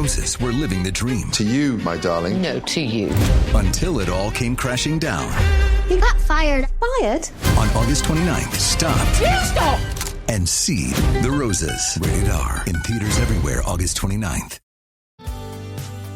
roses were living the dream. To you, my darling. No, to you. Until it all came crashing down. You got fired. Fired? On August 29th, stop. Stop! And see The Roses. Rated R. In theaters everywhere, August 29th.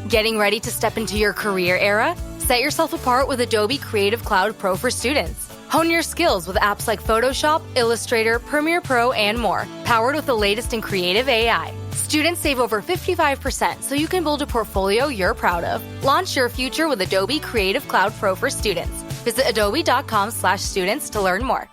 Getting ready to step into your career era? Set yourself apart with Adobe Creative Cloud Pro for students. Hone your skills with apps like Photoshop, Illustrator, Premiere Pro, and more, powered with the latest in creative AI. Students save over 55% so you can build a portfolio you're proud of. Launch your future with Adobe Creative Cloud Pro for students. Visit adobe.com/students to learn more.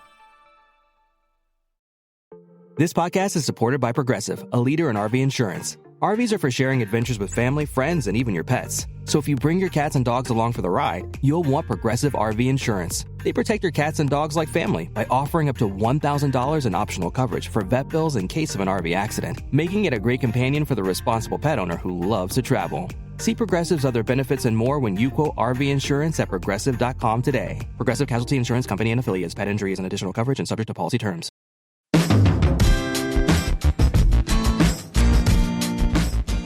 This podcast is supported by Progressive, a leader in RV insurance. RVs are for sharing adventures with family, friends, and even your pets. So if you bring your cats and dogs along for the ride, you'll want Progressive RV insurance. They protect your cats and dogs like family by offering up to $1,000 in optional coverage for vet bills in case of an RV accident, making it a great companion for the responsible pet owner who loves to travel. See Progressive's other benefits and more when you quote RV insurance at Progressive.com today. Progressive Casualty Insurance Company and Affiliates. Pet injury is an additional coverage and subject to policy terms.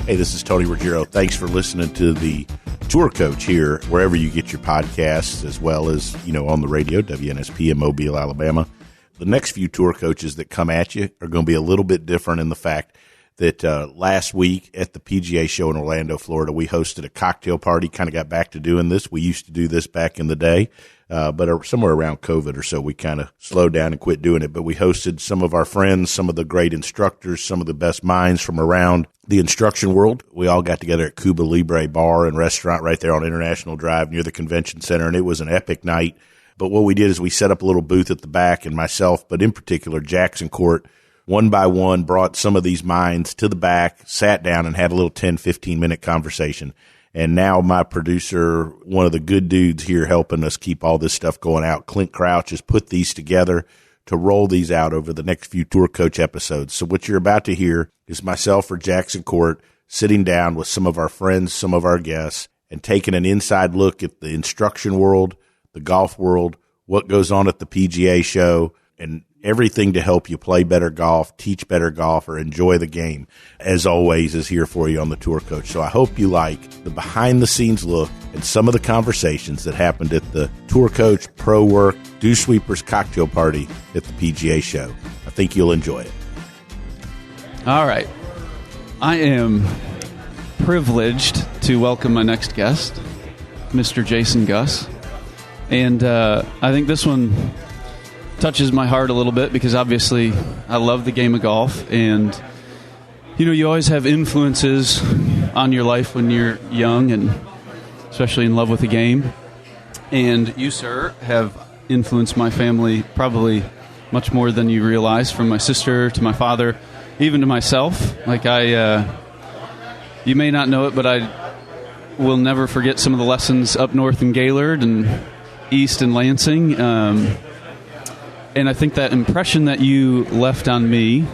Hey, this is Tony Ruggiero. Thanks for listening to the Tour Coach here, wherever you get your podcasts, as well as, on the radio, WNSP in Mobile, Alabama. The next few Tour Coaches that come at you are going to be a little bit different in the fact that last week at the PGA show in Orlando, Florida, we hosted a cocktail party, kind of got back to doing this. We used to do this back in the day, but somewhere around COVID or so, we kind of slowed down and quit doing it. But we hosted some of our friends, some of the great instructors, some of the best minds from around the instruction world. We all got together at Cuba Libre Bar and Restaurant right there on International Drive near the convention center, and it was an epic night. But what we did is we set up a little booth at the back, and myself, but in particular Jackson Koert, one by one brought some of these minds to the back, sat down, and had a little 10, 15-minute conversation. And now my producer, one of the good dudes here helping us keep all this stuff going out, Clint Crouch, has put these together to roll these out over the next few Tour Coach episodes. So what you're about to hear is myself or Jackson Koert sitting down with some of our friends, some of our guests, and taking an inside look at the instruction world, the golf world, what goes on at the PGA show, and everything to help you play better golf, teach better golf, or enjoy the game, as always, is here for you on the Tour Coach. So I hope you like the behind-the-scenes look and some of the conversations that happened at the Tour Coach Pro Work Dew Sweepers cocktail party at the PGA show. I think you'll enjoy it. All right. I am privileged to welcome my next guest, Mr. Jason Guss. And I think this one touches my heart a little bit because obviously I love the game of golf, and you always have influences on your life when you're young and especially in love with the game. And you, sir, have influenced my family probably much more than you realize, from my sister to my father, even to myself. You may not know it, but I will never forget some of the lessons up north in Gaylord and east in Lansing. And I think that impression that you left on me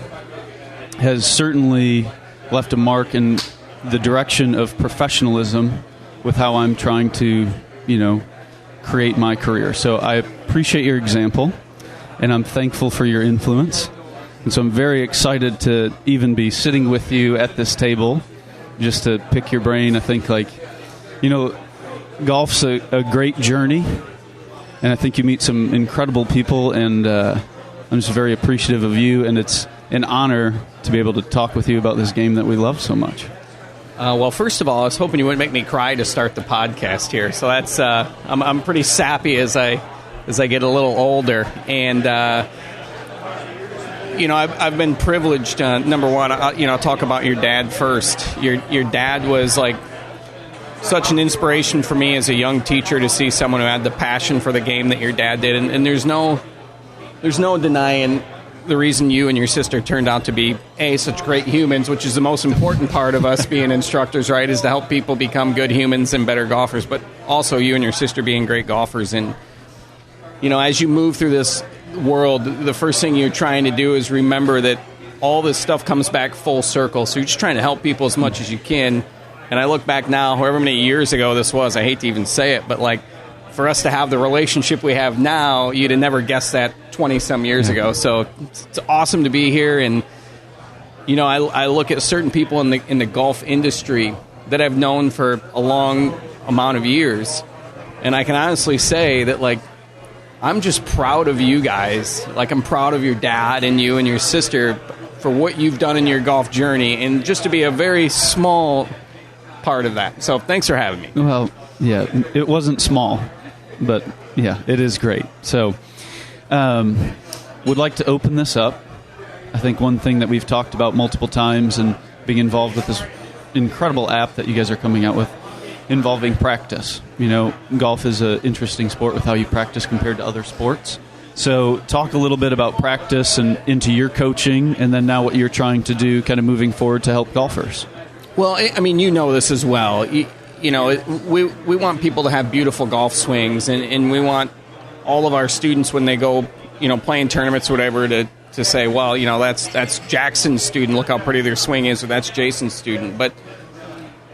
has certainly left a mark in the direction of professionalism with how I'm trying to, create my career. So I appreciate your example, and I'm thankful for your influence. And so I'm very excited to even be sitting with you at this table just to pick your brain. I think, golf's a great journey. And I think you meet some incredible people, and I'm just very appreciative of you, and it's an honor to be able to talk with you about this game that we love so much. Well, first of all, I was hoping you wouldn't make me cry to start the podcast here. So that's I'm pretty sappy as I get a little older, and I've been privileged. Number one, I'll talk about your dad first. Your dad was such an inspiration for me as a young teacher to see someone who had the passion for the game that your dad did, and there's no denying the reason you and your sister turned out to be such great humans, which is the most important part of us being instructors, right, is to help people become good humans and better golfers, but also you and your sister being great golfers. And as you move through this world, the first thing you're trying to do is remember that all this stuff comes back full circle, so you're just trying to help people as much as you can. And I look back now, however many years ago this was, I hate to even say it, but for us to have the relationship we have now, you'd have never guessed that 20-some years ago. So it's awesome to be here. And, I look at certain people in the golf industry that I've known for a long amount of years, and I can honestly say that, like, I'm just proud of you guys. Like, I'm proud of your dad and you and your sister for what you've done in your golf journey, and just to be a very small part of that. So thanks for having me. Well, yeah, it wasn't small, but yeah, it is great. So would like to open this up. I think one thing that we've talked about multiple times, and being involved with this incredible app that you guys are coming out with, involving practice. Golf is an interesting sport with how you practice compared to other sports. So talk a little bit about practice and into your coaching, and then now what you're trying to do kind of moving forward to help golfers. Well, I mean, this as well. We want people to have beautiful golf swings, and we want all of our students, when they go, play in tournaments or whatever, to say, well, that's Jackson's student, look how pretty their swing is, or that's Jason's student. But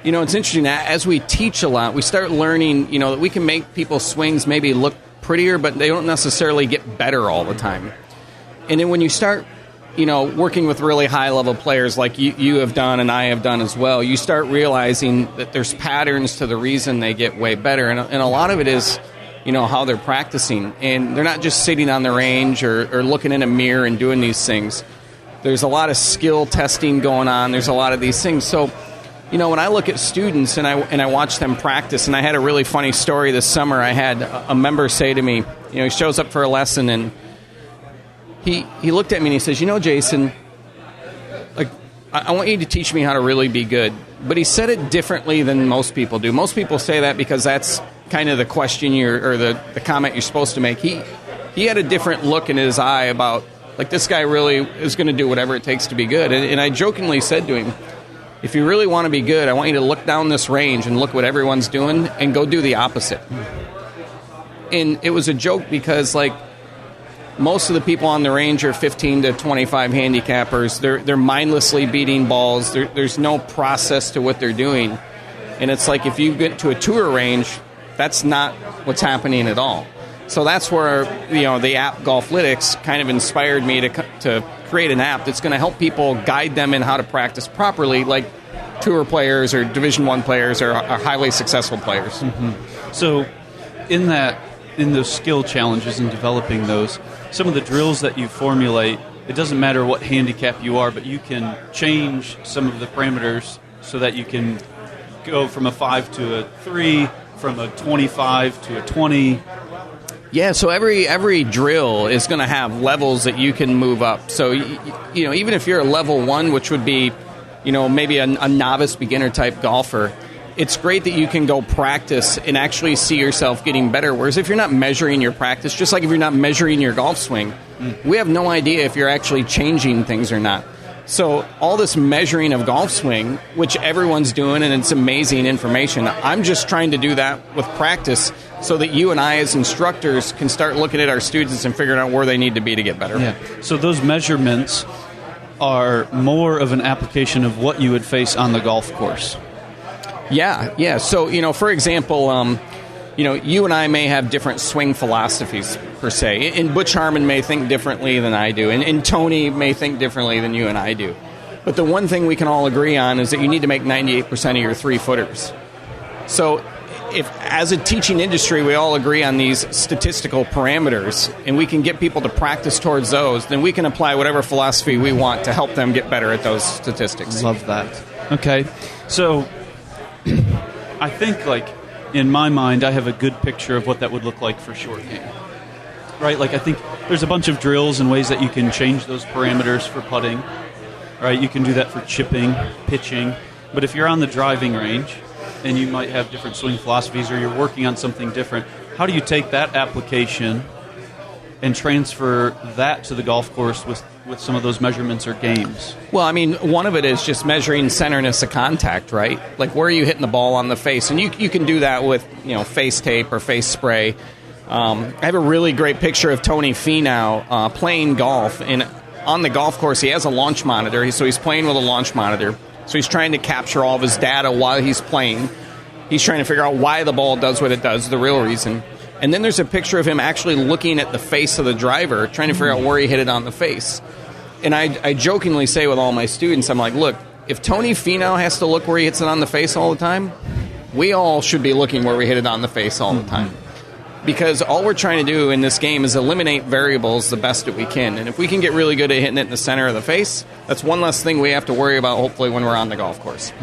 it's interesting, as we teach a lot, we start learning, that we can make people's swings maybe look prettier, but they don't necessarily get better all the time. And then when you start, working with really high-level players like you have done and I have done as well, you start realizing that there's patterns to the reason they get way better. And a lot of it is, how they're practicing. And they're not just sitting on the range or looking in a mirror and doing these things. There's a lot of skill testing going on. There's a lot of these things. So, when I look at students and I watch them practice, and I had a really funny story this summer. I had a member say to me, he shows up for a lesson, and he looked at me and he says, Jason, like, I want you to teach me how to really be good. But he said it differently than most people do. Most people say that because that's kind of the question or the comment you're supposed to make. He had a different look in his eye about, like, this guy really is going to do whatever it takes to be good. And I jokingly said to him, if you really want to be good, I want you to look down this range and look what everyone's doing and go do the opposite. And it was a joke because, like, most of the people on the range are 15 to 25 handicappers. They're mindlessly beating balls. There's no process to what they're doing. And it's like, if you get to a tour range, that's not what's happening at all. So that's where, the app Golflytics kind of inspired me to create an app that's going to help people, guide them in how to practice properly, like tour players or Division I players or highly successful players. Mm-hmm. So in those skill challenges and developing those, some of the drills that you formulate, it doesn't matter what handicap you are, but you can change some of the parameters so that you can go from a 5 to a 3, from a 25 to a 20. Yeah, so every drill is going to have levels that you can move up. So, even if you're a level 1, which would be, maybe a novice beginner type golfer, it's great that you can go practice and actually see yourself getting better. Whereas if you're not measuring your practice, just like if you're not measuring your golf swing, we have no idea if you're actually changing things or not. So all this measuring of golf swing, which everyone's doing, and it's amazing information, I'm just trying to do that with practice so that you and I as instructors can start looking at our students and figuring out where they need to be to get better. Yeah. So those measurements are more of an application of what you would face on the golf course. Yeah. So, for example, you and I may have different swing philosophies, per se. And Butch Harmon may think differently than I do. And Tony may think differently than you and I do. But the one thing we can all agree on is that you need to make 98% of your 3-footers. So if, as a teaching industry, we all agree on these statistical parameters, and we can get people to practice towards those, then we can apply whatever philosophy we want to help them get better at those statistics. Love that. Okay. So I think, like, in my mind, I have a good picture of what that would look like for short game. Right? Like, I think there's a bunch of drills and ways that you can change those parameters for putting. Right? You can do that for chipping, pitching. But if you're on the driving range and you might have different swing philosophies or you're working on something different, how do you take that application and transfer that to the golf course with some of those measurements or games? Well, I mean, one of it is just measuring centerness of contact, right? Like, where are you hitting the ball on the face? And you can do that with, face tape or face spray. I have a really great picture of Tony Finau playing golf. And on the golf course, he has a launch monitor. So he's playing with a launch monitor. So he's trying to capture all of his data while he's playing. He's trying to figure out why the ball does what it does, the real reason. And then there's a picture of him actually looking at the face of the driver, trying to figure out where he hit it on the face. And I jokingly say with all my students, I'm like, look, if Tony Finau has to look where he hits it on the face all the time, we all should be looking where we hit it on the face all the time. Because all we're trying to do in this game is eliminate variables the best that we can. And if we can get really good at hitting it in the center of the face, that's one less thing we have to worry about, hopefully, when we're on the golf course.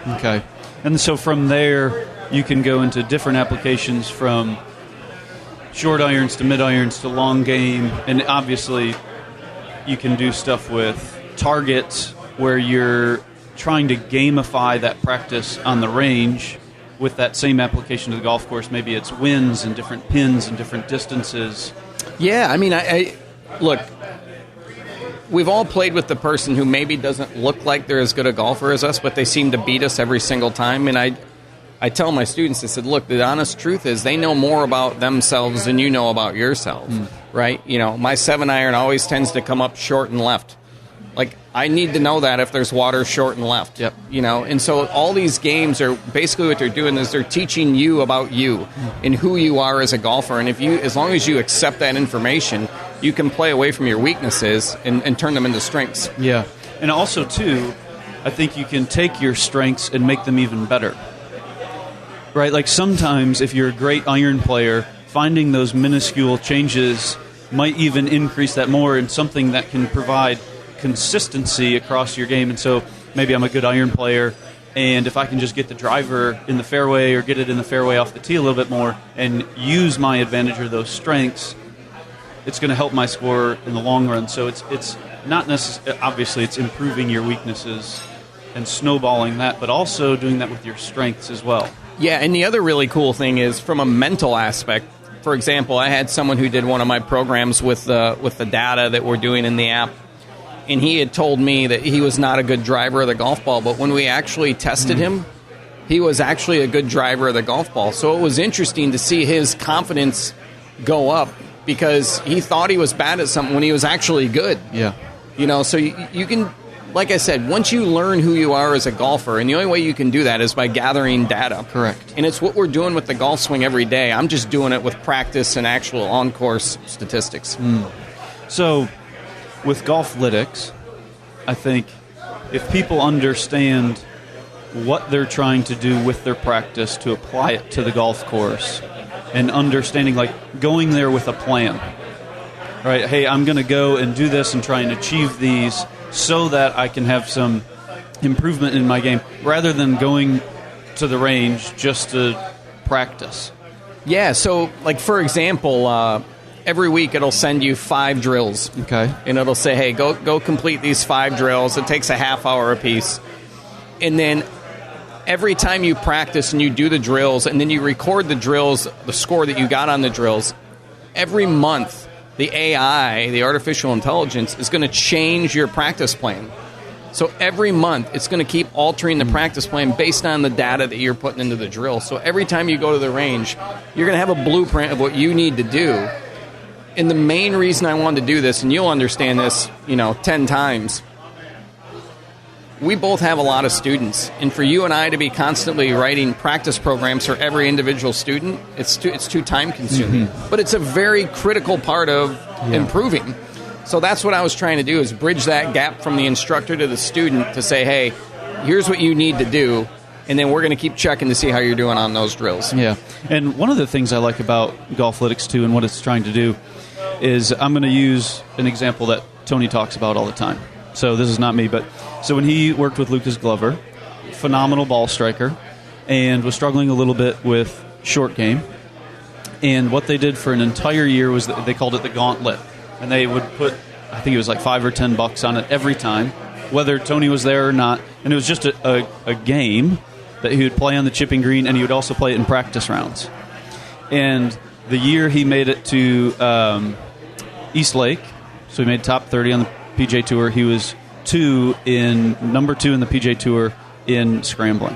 Okay. And so from there, you can go into different applications from short irons to mid irons to long game. And obviously, you can do stuff with targets where you're trying to gamify that practice on the range with that same application to the golf course. Maybe it's winds and different pins and different distances. Yeah, I mean, I look, we've all played with the person who maybe doesn't look like they're as good a golfer as us, but they seem to beat us every single time. And I tell my students, I said, look, the honest truth is they know more about themselves than you know about yourself, right? You know, my 7-iron always tends to come up short and left. Like, I need to know that if there's water short and left. Yep. You know, and so all these games are basically what they're doing is they're teaching you about you and who you are as a golfer. And as long as you accept that information, you can play away from your weaknesses and turn them into strengths. Yeah. And also, too, I think you can take your strengths and make them even better. Right? Like sometimes if you're a great iron player, finding those minuscule changes might even increase that more in something that can provide consistency across your game. And so maybe I'm a good iron player, and if I can just get the driver in the fairway or get it in the fairway off the tee a little bit more and use my advantage or those strengths, it's going to help my score in the long run. So it's not necessarily, obviously it's improving your weaknesses and snowballing that, but also doing that with your strengths as well. Yeah, and the other really cool thing is from a mental aspect. For example, I had someone who did one of my programs with the data that we're doing in the app, and he had told me that he was not a good driver of the golf ball, but when we actually tested him, he was actually a good driver of the golf ball. So it was interesting to see his confidence go up because he thought he was bad at something when he was actually good. Yeah. You know, so you can, like I said, once you learn who you are as a golfer, and the only way you can do that is by gathering data. Correct. And it's what we're doing with the golf swing every day. I'm just doing it with practice and actual on-course statistics. So with Golflytics, I think if people understand what they're trying to do with their practice to apply it to the golf course and understanding, like going there with a plan, right? Hey, I'm going to go and do this and try and achieve these so that I can have some improvement in my game rather than going to the range just to practice. Yeah, so like for example, every week it'll send you 5 drills. Okay. And it'll say, hey, go complete these 5 drills. It takes a half hour apiece. And then every time you practice and you do the drills and then you record the drills, the score that you got on the drills, every month the AI, the artificial intelligence, is going to change your practice plan. So every month it's going to keep altering the practice plan based on the data that you're putting into the drill. So every time you go to the range, you're going to have a blueprint of what you need to do. And the main reason I wanted to do this, and you'll understand this, 10 times, we both have a lot of students. And for you and I to be constantly writing practice programs for every individual student, it's too time-consuming. But it's a very critical part of improving. So that's what I was trying to do, is bridge that gap from the instructor to the student to say, hey, here's what you need to do, and then we're going to keep checking to see how you're doing on those drills. Yeah. And one of the things I like about Golflytics, too, and what it's trying to do is I'm going to use an example that Tony talks about all the time. So this is not me, but so when he worked with Lucas Glover, phenomenal ball striker, and was struggling a little bit with short game. And what they did for an entire year was they called it the gauntlet. And they would put, I think it was like $5 or $10 on it every time, whether Tony was there or not. And it was just a game that he would play on the chipping green, and he would also play it in practice rounds. And the year he made it to East Lake, so he made top 30 on the PGA Tour. He was number 2 in the PGA Tour in scrambling.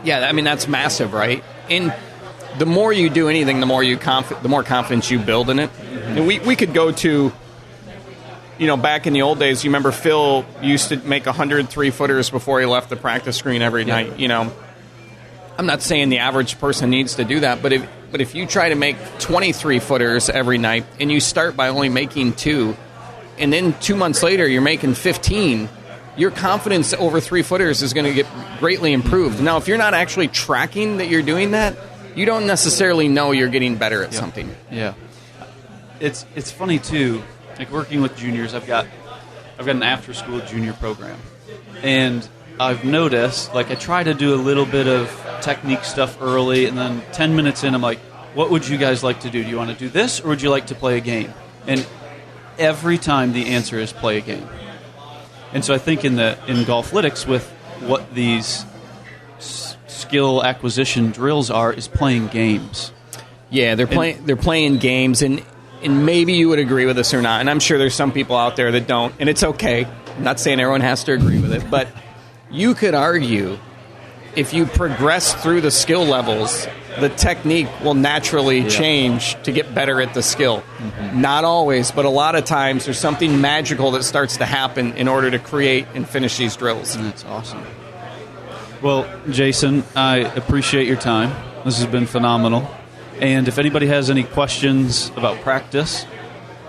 Yeah, I mean, that's massive, right? And the more you do anything, the more confidence you build in it. And we could go to, back in the old days, you remember Phil used to make 100 3-footers before he left the practice screen every night. I'm not saying the average person needs to do that, but if you try to make 23 footers every night and you start by only making 2, and then 2 months later you're making 15, your confidence over 3-footers is going to get greatly improved. Now, if you're not actually tracking that you're doing that, you don't necessarily know you're getting better at something. Yeah. It's funny, too, like working with juniors, I've got an after-school junior program. And I've noticed, like, I try to do a little bit of technique stuff early, and then 10 minutes in, I'm like, what would you guys like to do? Do you want to do this, or would you like to play a game? And every time the answer is play a game. And so I think in Golflytics, with what these skill acquisition drills are, is playing games. Yeah, they're playing games, and maybe you would agree with this or not, and I'm sure there's some people out there that don't, and it's okay. I'm not saying everyone has to agree with it, but you could argue if you progress through the skill levels, the technique will naturally change to get better at the skill. Mm-hmm. Not always, but a lot of times there's something magical that starts to happen in order to create and finish these drills. That's awesome. Well, Jason, I appreciate your time. This has been phenomenal. And if anybody has any questions about practice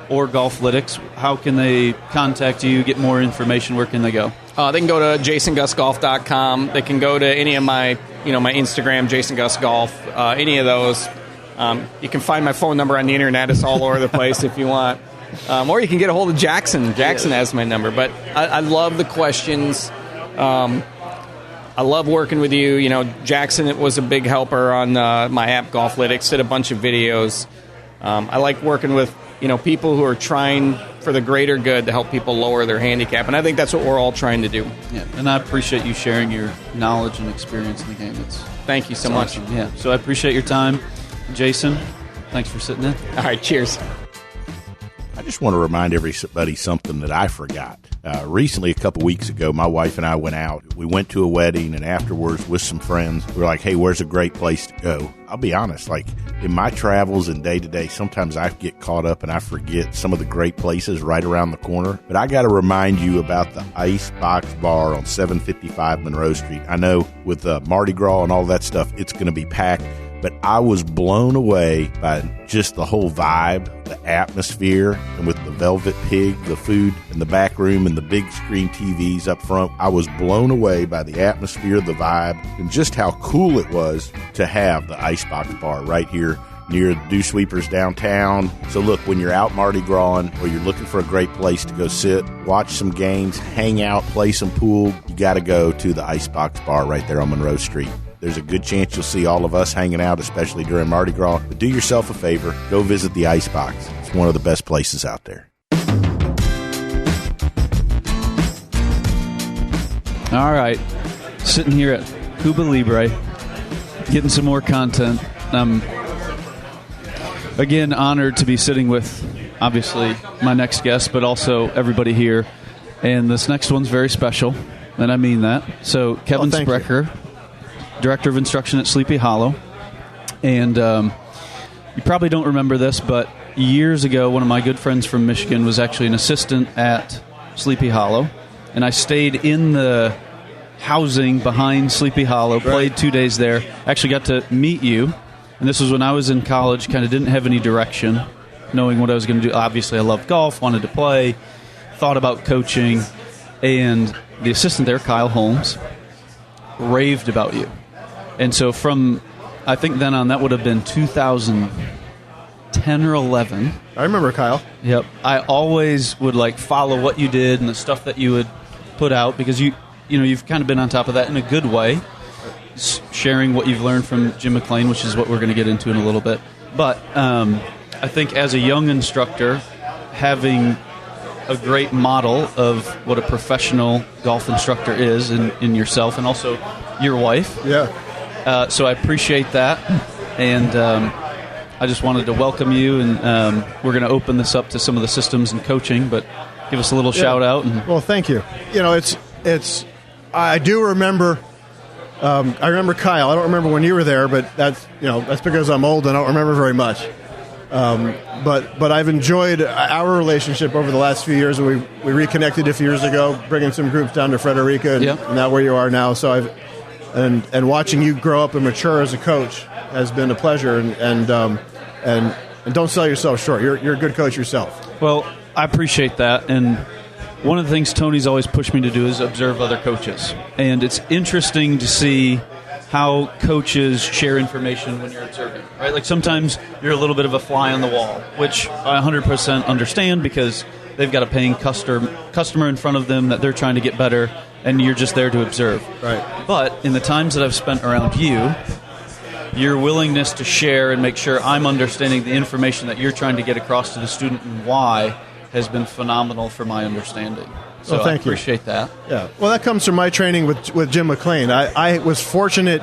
or Golflytics, how can they contact you, get more information? Where can they go? They can go to jasongusgolf.com. They can go to any of my Instagram, Jason Guss Golf, any of those. You can find my phone number on the internet. It's all over the place if you want. Or you can get a hold of Jackson. Jackson has my number. But I love the questions. I love working with you. You know, Jackson was a big helper on my app, Golflytics, did a bunch of videos. I like working with, people who are trying for the greater good to help people lower their handicap, and I think that's what we're all trying to do. Yeah, and I appreciate you sharing your knowledge and experience in the game. Thank you so much. Awesome. Yeah, so I appreciate your time. Jason, thanks for sitting in. All right, cheers. I just want to remind everybody something that I forgot. Recently, a couple weeks ago, my wife and I went out. We went to a wedding, and afterwards with some friends, we were like, hey, where's a great place to go? I'll be honest, like in my travels and day-to-day, sometimes I get caught up and I forget some of the great places right around the corner. But I got to remind you about the Icebox Bar on 755 Monroe Street. I know with Mardi Gras and all that stuff, it's going to be packed. But I was blown away by just the whole vibe, the atmosphere, and with the Velvet Pig, the food in the back room, and the big screen TVs up front. I was blown away by the atmosphere, the vibe, and just how cool it was to have the Icebox Bar right here near the Dew Sweepers downtown. So look, when you're out Mardi Gras or you're looking for a great place to go sit, watch some games, hang out, play some pool, you got to go to the Icebox Bar right there on Monroe Street. There's a good chance you'll see all of us hanging out, especially during Mardi Gras. But do yourself a favor, go visit the Icebox. It's one of the best places out there. All right, sitting here at Cuba Libre, getting some more content. I'm, again, honored to be sitting with, obviously, my next guest, but also everybody here. And this next one's very special, and I mean that. So, Kevin Sprecher, Director of Instruction at Sleepy Hollow. And you probably don't remember this, but years ago, one of my good friends from Michigan was actually an assistant at Sleepy Hollow. And I stayed in the housing behind Sleepy Hollow, played 2 days there, actually got to meet you. And this was when I was in college, kind of didn't have any direction, knowing what I was going to do. Obviously, I loved golf, wanted to play, thought about coaching. And the assistant there, Kyle Holmes, raved about you. And so from, I think then on, that would have been 2010 or 11. I remember Kyle. Yep. I always would follow what you did and the stuff that you would put out, because you've kind of been on top of that in a good way, sharing what you've learned from Jim McLean, which is what we're going to get into in a little bit. But I think as a young instructor, having a great model of what a professional golf instructor is in yourself, and also your wife. Yeah. So I appreciate that, and I just wanted to welcome you, and we're going to open this up to some of the systems and coaching, but give us a little shout out. Well, thank you. It's I do remember. I remember Kyle. I don't remember when you were there, but that's because I'm old and I don't remember very much. But I've enjoyed our relationship over the last few years. We reconnected a few years ago, bringing some groups down to Frederica, and now where you are now. So and watching you grow up and mature as a coach has been a pleasure. And don't sell yourself short. You're a good coach yourself. Well, I appreciate that. And one of the things Tony's always pushed me to do is observe other coaches. And it's interesting to see how coaches share information when you're observing, right? Like sometimes you're a little bit of a fly on the wall, which I 100% understand because they've got a paying customer in front of them that they're trying to get better, and you're just there to observe. Right. But in the times that I've spent around you, your willingness to share and make sure I'm understanding the information that you're trying to get across to the student and why has been phenomenal for my understanding. So thank I appreciate that. Yeah. Well, that comes from my training with Jim McLean. I was fortunate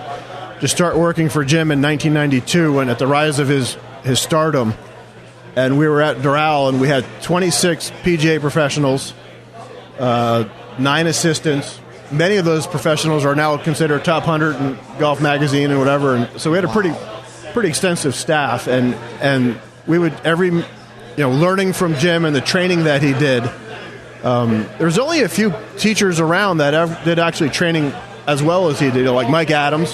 to start working for Jim in 1992 when at the rise of his stardom. And we were at Doral, and we had 26 PGA professionals, 9 assistants. Many of those professionals are now considered top 100 in Golf Magazine and whatever. And so we had a pretty extensive staff, and we would learning from Jim and the training that he did. There's only a few teachers around that did actually training as well as he did, like Mike Adams,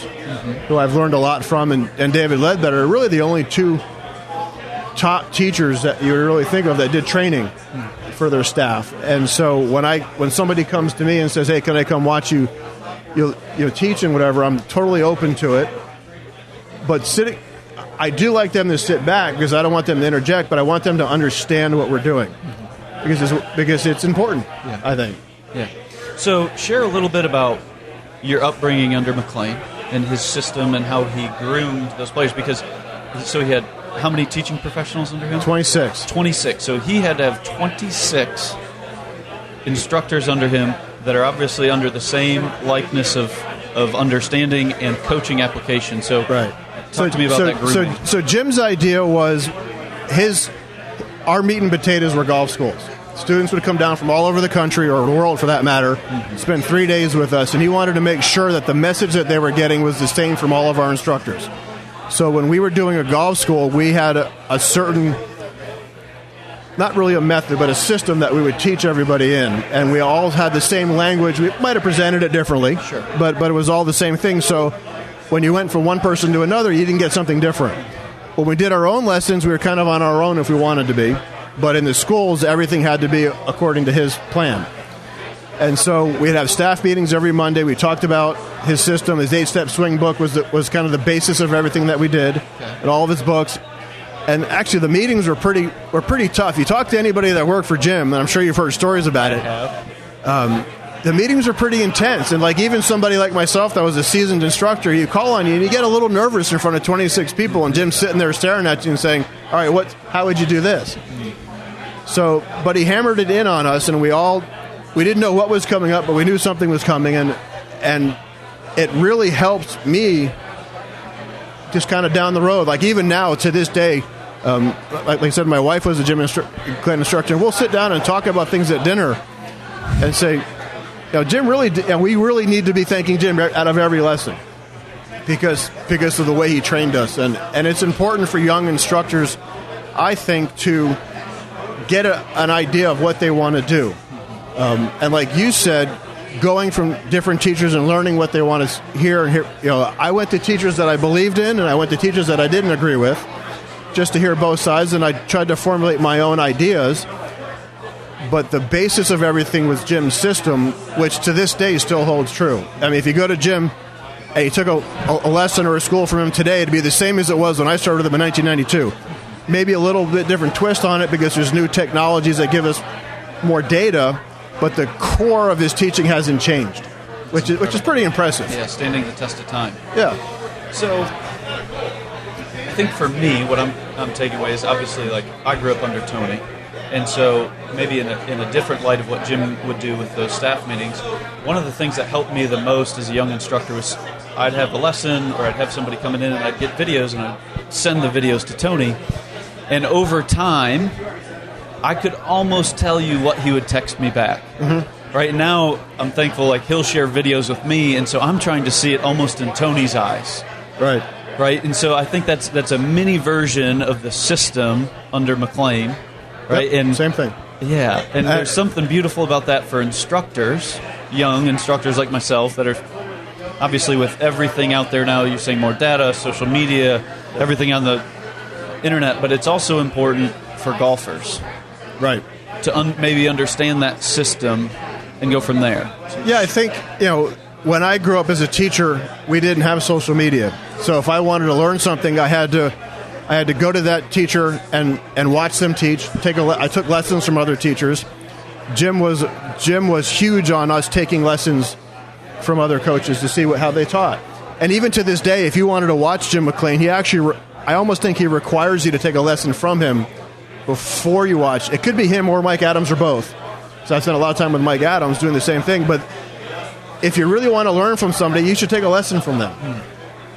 who I've learned a lot from, and David Ledbetter are really the only two top teachers that you really think of that did training for their staff. And so when somebody comes to me and says, "Hey, can I come watch you teach and whatever?" I'm totally open to it. But I do like them to sit back because I don't want them to interject, but I want them to understand what we're doing because it's important. Yeah. I think. Yeah. So share a little bit about your upbringing under McLean and his system and how he groomed those players, because he had how many teaching professionals under him? 26. 26. So he had to have 26 instructors under him that are obviously under the same likeness of understanding and coaching application. So right. Talk to me about that grooming. So Jim's idea was our meat and potatoes were golf schools. Students would come down from all over the country, or the world for that matter, spend 3 days with us, and he wanted to make sure that the message that they were getting was the same from all of our instructors. So when we were doing a golf school, we had a certain, not really a method, but a system that we would teach everybody in. And we all had the same language. We might have presented it differently, sure, but it was all the same thing. So when you went from one person to another, you didn't get something different. When we did our own lessons, we were kind of on our own if we wanted to be. But in the schools, everything had to be according to his plan. And so we'd have staff meetings every Monday. We talked about his system. His 8-step swing book was kind of the basis of everything that we did, and all of his books. And actually, the meetings were pretty tough. You talk to anybody that worked for Jim, and I'm sure you've heard stories about it. The meetings were pretty intense. And like even somebody like myself that was a seasoned instructor, you call on you, and you get a little nervous in front of 26 people, and Jim's sitting there staring at you and saying, "All right, how would you do this?" So, but he hammered it in on us, and we didn't know what was coming up, but we knew something was coming, and it really helped me just kind of down the road. Like even now, to this day, like I said, my wife was a gym Clint instructor, and we'll sit down and talk about things at dinner and say, Jim really did, and we really need to be thanking Jim out of every lesson because of the way he trained us. And it's important for young instructors, I think, to get an idea of what they want to do. And like you said, going from different teachers and learning what they want to hear and hear. I went to teachers that I believed in, and I went to teachers that I didn't agree with, just to hear both sides. And I tried to formulate my own ideas. But the basis of everything was Jim's system, which to this day still holds true. I mean, if you go to Jim and you took a lesson or a school from him today, it'd be the same as it was when I started with him in 1992. Maybe a little bit different twist on it because there's new technologies that give us more data, but the core of his teaching hasn't changed, which is pretty impressive. Yeah, standing the test of time. Yeah. So I think for me, what I'm taking away is obviously, like, I grew up under Tony, and so maybe in a different light of what Jim would do with those staff meetings, one of the things that helped me the most as a young instructor was I'd have a lesson or I'd have somebody coming in and I'd get videos and I'd send the videos to Tony. And over time, I could almost tell you what he would text me back. Mm-hmm. Right now, I'm thankful, like, he'll share videos with me, and so I'm trying to see it almost in Tony's eyes. Right. And so I think that's a mini version of the system under McLean. Right. Yep, and same thing. Yeah. And there's something beautiful about that for instructors, young instructors like myself, that are obviously with everything out there now. You're saying more data, social media, everything on the internet, but it's also important for golfers. Right. to maybe understand that system and go from there? Yeah, I think, when I grew up as a teacher, we didn't have social media. So if I wanted to learn something, I had to go to that teacher and watch them teach. I took lessons from other teachers. Jim was huge on us taking lessons from other coaches to see how they taught. And even to this day, if you wanted to watch Jim McLean, I almost think he requires you to take a lesson from him before you watch. It could be him or Mike Adams or both. So I spent a lot of time with Mike Adams doing the same thing. But if you really want to learn from somebody, you should take a lesson from them.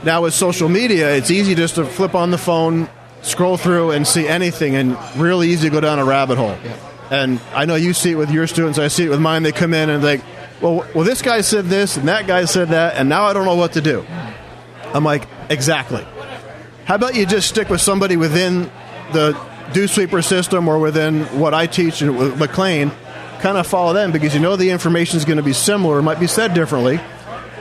Now with social media, it's easy just to flip on the phone, scroll through, and see anything, and really easy to go down a rabbit hole. Yeah. And I know you see it with your students. I see it with mine. They come in and like, well, this guy said this, and that guy said that, and now I don't know what to do. I'm like, exactly. How about you just stick with somebody within the dew sweeper system or within what I teach with McLean, kind of follow them, because you know the information is going to be similar. It might be said differently,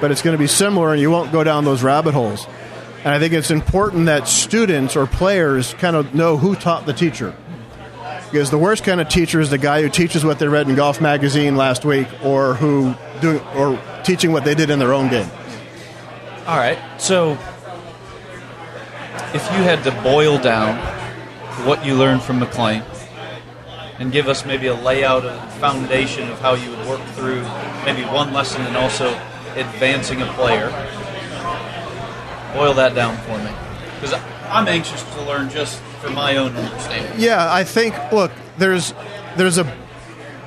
but it's going to be similar, and you won't go down those rabbit holes. And I think it's important that students or players kind of know who taught the teacher. Because the worst kind of teacher is the guy who teaches what they read in Golf Magazine last week, or or teaching what they did in their own game. All right. So if you had to boil down what you learned from McLean and give us maybe a layout, a foundation of how you would work through maybe one lesson and also advancing a player, boil that down for me. Because I'm anxious to learn just for my own understanding. Yeah, I think, look,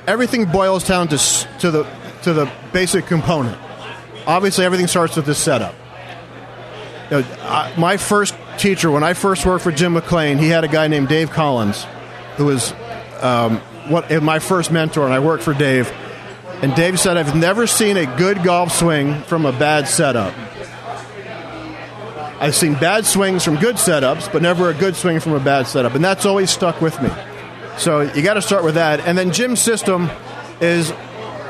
everything boils down to the basic component. Obviously, everything starts with the setup. My first teacher, when I first worked for Jim McLean, he had a guy named Dave Collins, who was my first mentor, and I worked for Dave. And Dave said, I've never seen a good golf swing from a bad setup. I've seen bad swings from good setups, but never a good swing from a bad setup. And that's always stuck with me. So you got to start with that. And then Jim's system is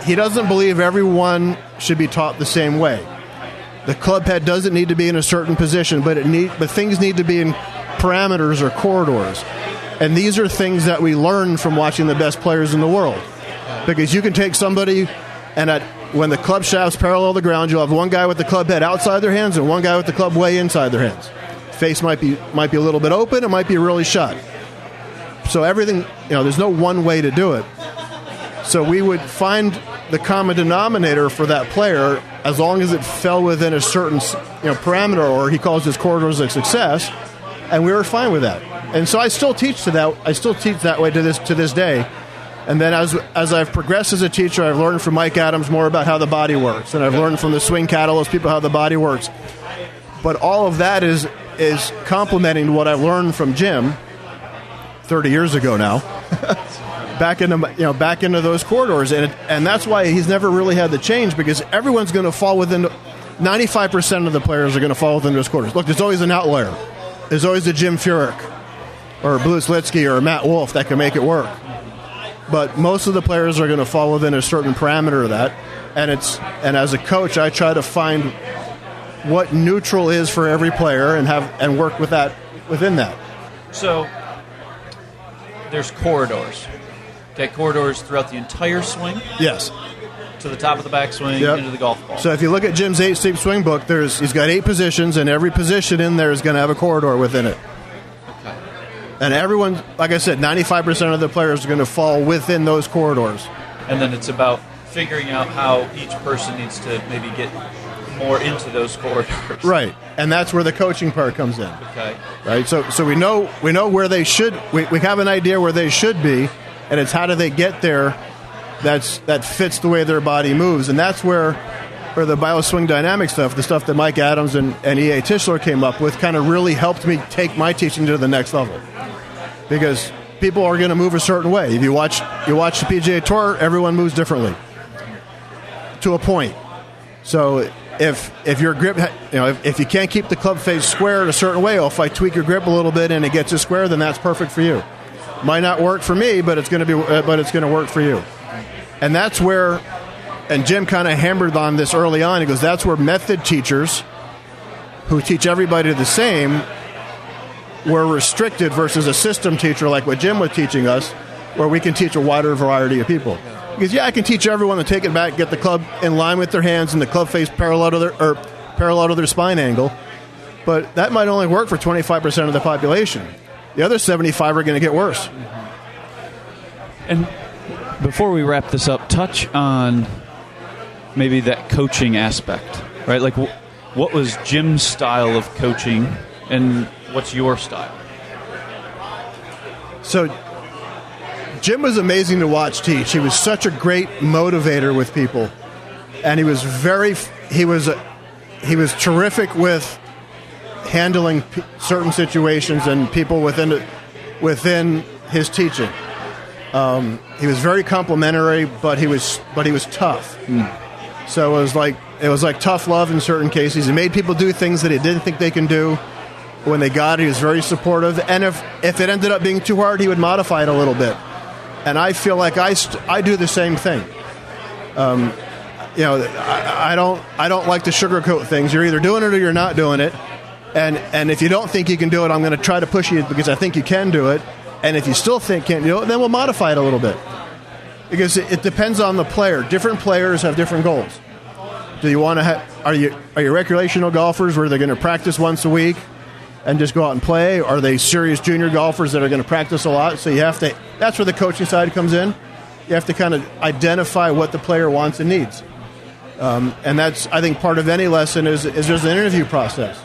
he doesn't believe everyone should be taught the same way. The club head doesn't need to be in a certain position, but things need to be in parameters or corridors. And these are things that we learn from watching the best players in the world. Because you can take somebody, and when the club shafts parallel the ground, you'll have one guy with the club head outside their hands and one guy with the club way inside their hands. Face might be a little bit open, it might be really shut. So everything, there's no one way to do it. So we would find the common denominator for that player as long as it fell within a certain parameter, or he calls his corridors of success, and we were fine with that. And so I still teach that way to this day. And then as I've progressed as a teacher, I've learned from Mike Adams more about how the body works, and I've learned from the swing catalyst people how the body works. But all of that is complementing what I learned from Jim 30 years ago now, back into those corridors, and that's why he's never really had the change, because everyone's going to fall within 95% of the players are going to fall within those corridors. Look, there's always an outlier. There's always a Jim Furyk or Bruce Litsky or Matt Wolf that can make it work. But most of the players are going to fall within a certain parameter of that, and as a coach, I try to find what neutral is for every player and work with that within that. So there's corridors. Okay, corridors throughout the entire swing. Yes. To the top of the backswing, into the golf ball. So if you look at Jim's 8-steep swing book, he's got 8 positions, and every position in there is going to have a corridor within it. Okay. And everyone, like I said, 95% of the players are going to fall within those corridors. And then it's about figuring out how each person needs to maybe get more into those corridors. Right. And that's where the coaching part comes in. Okay. Right. So we know where they should. We have an idea where they should be, and it's how do they get there. That fits the way their body moves, and that's where the bioswing dynamic stuff, the stuff that Mike Adams and E.A. Tischler came up with, kind of really helped me take my teaching to the next level. Because people are going to move a certain way. If you watch the PGA Tour, everyone moves differently to a point. So if your grip, if you can't keep the club face square in a certain way, or if I tweak your grip a little bit and it gets it square, then that's perfect for you. Might not work for me, but it's going to work for you. And that's where, and Jim kind of hammered on this early on, he goes, that's where method teachers who teach everybody the same were restricted versus a system teacher like what Jim was teaching us, where we can teach a wider variety of people. Because, I can teach everyone to take it back, get the club in line with their hands and the club face parallel to their spine angle. But that might only work for 25% of the population. The other 75 are going to get worse. And before we wrap this up, touch on maybe that coaching aspect, right? Like, what was Jim's style of coaching, and what's your style? So, Jim was amazing to watch teach. He was such a great motivator with people, and he was terrific with handling certain situations and people within his teaching. He was very complimentary, but he was tough. So it was like tough love in certain cases. He made people do things that he didn't think they can do. When they got it, he was very supportive. And if it ended up being too hard, he would modify it a little bit. And I feel like I do the same thing. I don't like to sugarcoat things. You're either doing it or you're not doing it. And if you don't think you can do it, I'm going to try to push you because I think you can do it. And if you still think can't do it, then we'll modify it a little bit. Because it depends on the player. Different players have different goals. Do you want to are you recreational golfers where they're going to practice once a week and just go out and play? Are they serious junior golfers that are going to practice a lot? So that's where the coaching side comes in. You have to kind of identify what the player wants and needs. And that's, I think, part of any lesson is there's an interview process.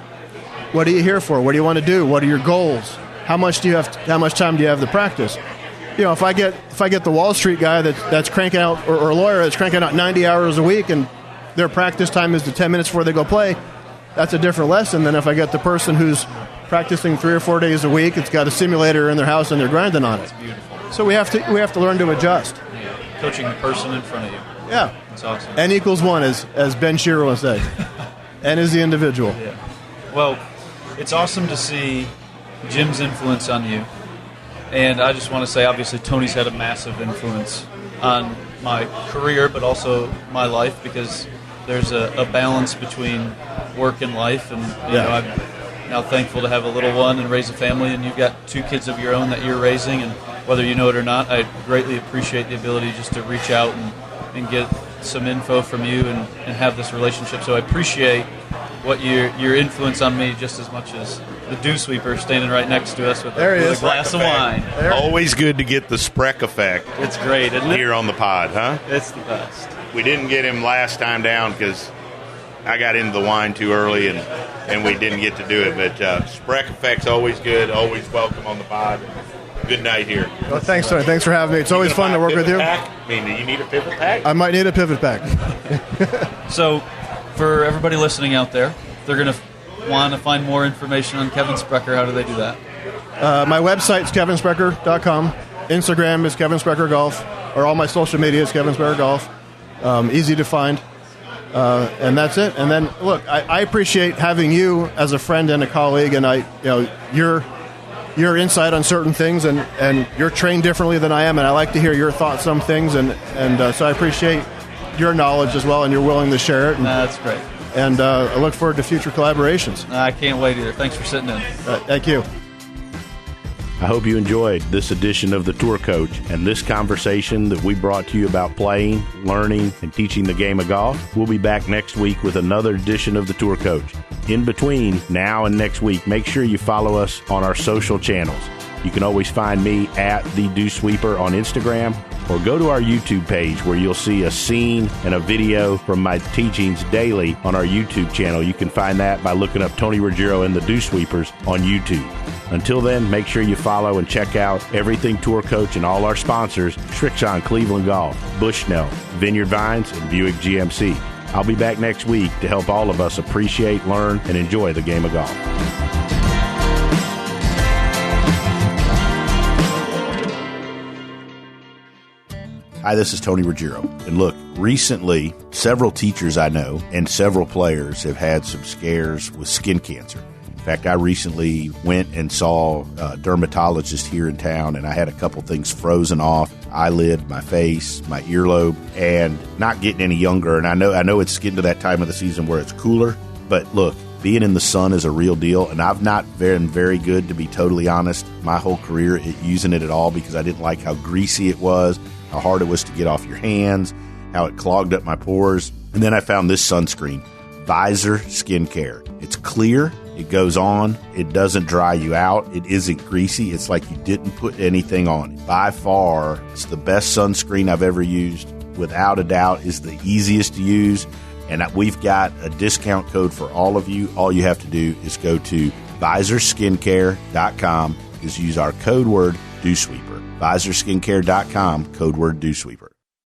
What are you here for? What do you want to do? What are your goals? How much time do you have to practice? If I get the Wall Street guy that's cranking out, or a lawyer that's cranking out 90 hours a week, and their practice time is the 10 minutes before they go play, that's a different lesson than if I get the person who's practicing 3 or 4 days a week. It's got a simulator in their house and they're grinding on it. That's beautiful. So we have to learn to adjust. Yeah. Coaching the person in front of you. Yeah, that's awesome. N equals 1, as Ben Shearer would say. N is the individual. Yeah. Well, it's awesome to see Jim's influence on you. And I just want to say, obviously, Tony's had a massive influence on my career, but also my life, because there's a balance between work and life. And I'm now thankful to have a little one and raise a family, and you've got 2 kids of your own that you're raising. And whether you know it or not, I greatly appreciate the ability just to reach out and get some info from you and have this relationship. So I appreciate what your influence on me just as much as the dew sweeper standing right next to us with a glass of wine. Always good to get the Spreck effect. It's great, isn't it? Here on the pod, huh? It's the best. We didn't get him last time down because I got into the wine too early and we didn't get to do it. But Spreck effect's always good, always welcome on the pod. Good night here. Well, thanks, Tony. Thanks for having me. It's always fun to work with you. Pack? I mean, do you need a pivot pack? I might need a pivot pack. So, for everybody listening out there, they're going to want to find more information on Kevin Sprecher. How do they do that? My website's kevinsprecher.com. Instagram is Kevin Sprecher Golf, or all my social media is Kevin Sprecher Golf. Easy to find. And that's it. And then, look, I appreciate having you as a friend and a colleague, and your insight on certain things, and you're trained differently than I am, and I like to hear your thoughts on things, and so I appreciate your knowledge as well, and you're willing to share it. That's great. And I look forward to future collaborations. I can't wait either. Thanks for sitting in. Thank you. I hope you enjoyed this edition of The Tour Coach and this conversation that we brought to you about playing, learning, and teaching the game of golf. We'll be back next week with another edition of The Tour Coach. In between now and next week, make sure you follow us on our social channels. You can always find me at The Dew Sweeper on Instagram, or go to our YouTube page where you'll see a scene and a video from my teachings daily on our YouTube channel. You can find that by looking up Tony Ruggiero and the Dew Sweepers on YouTube. Until then, make sure you follow and check out everything Tour Coach and all our sponsors, Srixon Cleveland Golf, Bushnell, Vineyard Vines, and Buick GMC. I'll be back next week to help all of us appreciate, learn, and enjoy the game of golf. Hi, this is Tony Ruggiero. And look, recently, several teachers I know and several players have had some scares with skin cancer. In fact, I recently went and saw a dermatologist here in town, and I had a couple things frozen off, eyelid, my face, my earlobe, and not getting any younger. And I know it's getting to that time of the season where it's cooler. But look, being in the sun is a real deal, and I've not been very good, to be totally honest, my whole career at using it at all, because I didn't like how greasy it was, how hard it was to get off your hands, how it clogged up my pores. And then I found this sunscreen, Visor Skin Care. It's clear, it goes on, it doesn't dry you out, it isn't greasy, it's like you didn't put anything on it. By far, it's the best sunscreen I've ever used. Without a doubt, is the easiest to use. And we've got a discount code for all of you. All you have to do is go to visorskincare.com. Use our code word DewSweeper. visorskincare.com, code word DewSweeper.